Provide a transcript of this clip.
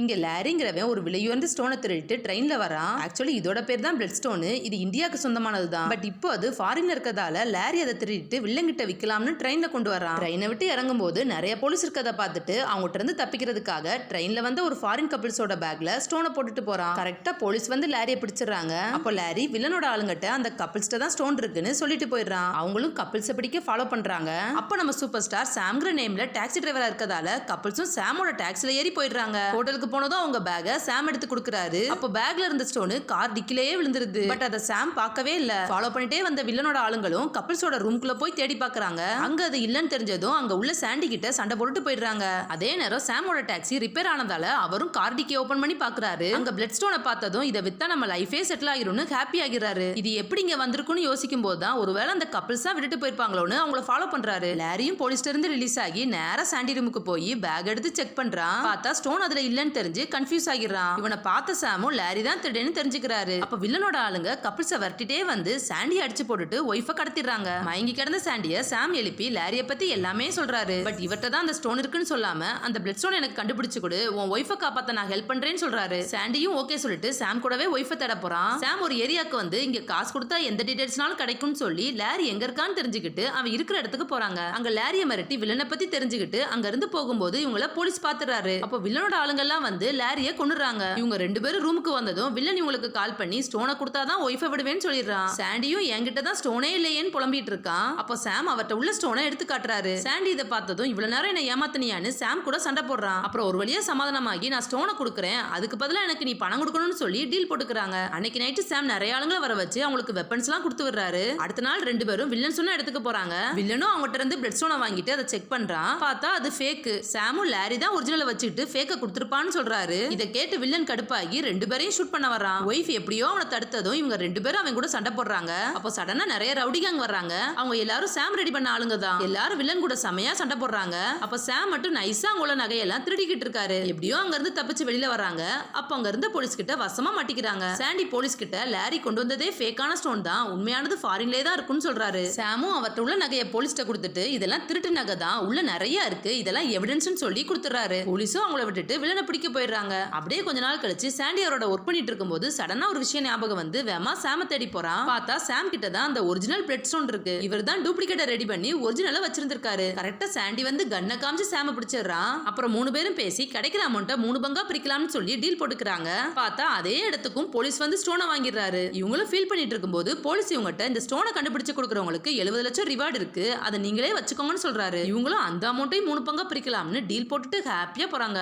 இங்க லாரிங்கிறவன் ஒரு விலையுயர்ந்த ஸ்டோனை திருடிட்டு ட்ரெயின்ல வரான். ஆக்சுவலி இதோட பேர் தான் பிளட் ஸ்டோன். இது இந்தியாவுக்கு சொந்தமானது தான். பட் இப்போ அது ஃபாரின்ல இருக்கதால லாரி அதை திருடிட்டு வில்லங்கிட்ட விற்கலாம்னு ட்ரெயின்ல கொண்டு வரான். ட்ரெயினை விட்டு இறங்கும் போது நிறைய போலீஸ் இருக்கதை பார்த்துட்டு அவங்ககிட்ட இருந்து தப்பிக்கிறதுக்காக ட்ரெயின்ல வந்து ஒரு ஃபாரின் கப்பிள்ஸோட பேக்ல ஸ்டோனை போட்டுட்டு போறான். கரெக்டா போலீஸ் வந்து லாரியை பிடிச்சிடறாங்க. அப்போ லாரி வில்லனோட ஆளுங்கிட்ட அந்த கப்பிள்ஸ்ட தான் ஸ்டோன் இருக்குன்னு சொல்லிட்டு போயிடுறான். அவங்களும் கப்பிள்ஸை பிடிக்க ஃபாலோ பண்றாங்க. அப்போ நம்ம சூப்பர் ஸ்டார் சாம்ங்கிற நேம்ல டாக்ஸி டிரைவரா இருக்கதால கப்பிள்ஸும் சாமோட டாக்ஸில ஏறி போயிடுறாங்க. ஹோட்டலுக்கு போனதும் அவங்க பேக சாம் எடுத்து கொடுக்குறாரு. அப்போ பேக்ல இருந்த ஸ்டோன் கார் டிக்கிலேயே விழுந்துருது. பட் அதை சாம் பார்க்கவே இல்ல. ஃபாலோ பண்ணிட்டே வந்த வில்லனோட ஆளுங்களும் கப்பிள்ஸோட ரூம்குள்ள போய் தேடி பாக்குறாங்க. அங்க அது இல்லன்னு தெரிஞ்சதும் அங்க உள்ள சாண்டி கிட்ட சண்டை போட்டுட்டு போயிடுறாங்க. அதே நேரம் சாமோட டாக்ஸி ரிப்பேர் ஆனதால அவரும் கார் டிக்கி ஓபன் பண்ணி பாக்குறாரு. அங்க பிளட் ஸ்டோனை பார்த்ததும் இதை வித்தா நம்ம லைஃபே செட்டில் ஆகிரும்னு ஹாப்பி ஆகிறாரு. இது எப்படி இங்க வந்திருக்குன்னு யோசிக்கும் போது தான் ஒருவேளை அந்த கப்பிள்ஸ் தான் விட்டுட்டு போயிருப்பாங்களோன்னு அவங்கள ஃபாலோ பண்றாரு. லாரியும் போலீஸ்ல இருந்து ரிலீஸ் ஆகி நேரா சாண்டி ரூமுக்கு போய் பேக் எடுத்து செக் பண்றான். பார்த்தா ஸ்டோன் அதுல இல்லன்னு தெரிஞ்சு கன்ஃபியூஸ் ஆகிடுறான். இவனை பார்த்த சாமும் லாரி தான் திருடன்னு தெரிஞ்சுக்கிறாரு. அப்ப வில்லனோட ஆளுங்க கப்பிள்ஸை வரட்டிட்டே வந்து சாண்டியை அடிச்சு போட்டுட்டு ஒய்ஃபை கடத்திடுறாங்க. மயங்கி கிடந்த சாண்டிய சாம் எழுப்பி லாரிய பத்தி எல்லாமே சொல்றாரு. பட் இவர்கிட்ட தான் அந்த ஸ்டோன் இருக்குன்னு சொல்லாம அந்த பிளட் ஸ்டோன் எனக்கு கண்டுபிடிச்சு கொடு, உன் ஒய்ஃபை காப்பாத்த நான் ஹெல்ப் பண்றேன்னு சொல்றாரு. சாண்டியும் ஓகே சொல்லிட்டு சாம் கூடவே ஒய்ஃபை தேட போறான். சாம் ஒரு ஏரியாக்கு வந்து இங்க காசு கொடுத்தா எந்த டீடைல்ஸ்னாலும் கிடைக்கும்னு சொல்லி லாரி எங்க இருக்கான்னு தெரிஞ்சுக்கிட்டு அவன் இருக்கிற இடத்துக்கு போறாங்க. அங்க லாரிய மிரட்டி வில்லனை பத்தி தெரிஞ்சுக்கிட்டு அங்க இருந்து போகும்போது இவங்கள போலீஸ் பாத்துறாரு. அப்போ வில்லனோட ஆளுங்க எல்லாம் வந்து லாரிய கொன்னுறாங்க. இவங்க ரெண்டு பேரும் ரூமுக்கு வந்ததும் வில்லன் இவங்களுக்கு கால் பண்ணி ஸ்டோனை கொடுத்தாதான் ஒய்ஃபை விடுவேன்னு சொல்லிடுறான். சாண்டியும் என்கிட்ட தான் ஸ்டோனே இல்லையேன்னு புலம்பிட்டு இருக்கான். அப்போ சாம் அவர்கிட்ட உள்ள ஸ்டோனை எடுத்து காட்டுறாரு. சாண்டி இதை பார்த்ததும் இவ்வளவு நேரம் என்ன ஏமாத்தனியான்னு சாம் கூட சண்டை போடுறான். அப்புறம் ஒரு வழியா சமாதானமாகி நான் ஸ்டோனை கொடுக்குறேன், அதுக்கு பதிலா எனக்கு நீ பணம் கொடுக்கணும்னு சொல்லி டீல் போட்டுக்கிறாங்க. அன்னைக்கு நைட்டு சாம் நிறைய ஆளுங்களை வர வச்சு அவங்களுக்கு வெப்பன்ஸ் எல்லாம் கொடுத்து விடுறாரு. அடுத்த நாள் ரெண்டு பேரும் வில்லன் சொன்ன இடத்துக்கு போறாங்க. வில்லனும் அவங்ககிட்ட இருந்து பிளட் ஸ்டோனை வாங்கிட்டு அதை செக் பண்றான். பார்த்தா அது ஃபேக். சாமும் லாரி தான் ஒரிஜினலை வச்சுட்டு ஃபேக்க கொடுத்துருப்பான்னு சொல்றாரு. இதை கேட்டு வில்லன் கடுப்பாகி ரெண்டு பேரையும் ஷூட் பண்ண வரான். ஒய்ஃப் எப்படியோ அவனை தடுத்ததும் இவங்க ரெண்டு பேரும் அவன் கூட சண்டை போடுறாங்க. அப்போ சடனா நிறைய ரவுடி கேங் வர்றாங்க. அவங்க எல்லாரும் சாம் ரெடி பண்ண ஆளுங்க தான். எல்லாரும் வில்லன் கூட செமையா சண்டை போடுறாங்க. அப்ப சாம் மட்டும் நைஸா அவங்களோட நகையெல்லாம் திருடிக்கிட்டு இருக்காரு. எப்படியோ அங்க இருந்து தப்பிச்சு வெளியில வராங்க. அப்ப அங்க இருந்த போலீஸ் கிட்ட வசமா மாட்டிக்கிறாங்க. சாண்டி போலீஸ் கிட்ட லாரி கொண்டு வந்ததே ஃபேக்கான ஸ்டோன் தான், உண்மையானது ஃபாரின்லயே தான் இருக்குன்னு சொல்றாரு. சாமும் அவர்கிட்ட உள்ள நகையை போலீஸ்ட்ட கொடுத்துட்டு இதெல்லாம் திருட்டு நகை தான், உள்ள நிறைய இருக்கு, இதெல்லாம் எவிடன்ஸ்னு சொல்லி கொடுத்துறாரு. போலீஸும் அவங்கள விட்டுட்டு வில்லனை பிடிக்க போயிடுறாங்க. அப்படியே கொஞ்ச நாள் கழிச்சு சாண்டி அவரோட ஒர்க் பண்ணிட்டு இருக்கும்போது சடனா ஒரு விஷயம் ஞாபகம் வந்து வேமா சாம தேடி போறான். பார்த்தா சாம் கிட்ட தான் அந்த ஒரிஜினல் பிளட் ஸ்டோன் இருக்கு. இவர் தான் டூப்ளிகேட்டை ரெடி பண்ணி ஒரிஜினலை வச்சிருந்திருக்காரு. கரெக்டா சாண்டி வந்து கண்ணை காமிச்சு சாம பிடிச்சிடுறான். அப்புறம் மூணு பேரும் பேசி கிடைக்கிற அமௌண்ட்டை 3 பங்கா பிரிக்கலாம்னு சொல்லி டீல் போட்டுக்கிறாங்க. பார்த்தா அதே இடத்துக்கும் போலீஸ் வந்து ஸ்டோனை வாங்கிடுறாரு. இவங்களும் ஃபீல் பண்ணிட்டு இருக்கும்போது போலீஸ் இவங்ககிட்ட இந்த ஸ்டோனை கண்டுபிடிச்சு கொடுக்கறவங்களுக்கு 70 லட்சம் ரிவார்டு இருக்கு, அதை நீங்களே வச்சுக்கோங்கன்னு சொல்றாரு. இவங்களும் அந்த அமௌண்ட்டையும் 3 பங்கா பிரிக்கலாம்னு டீல் போட்டுட்டு ஹாப்பியா போறாங்க.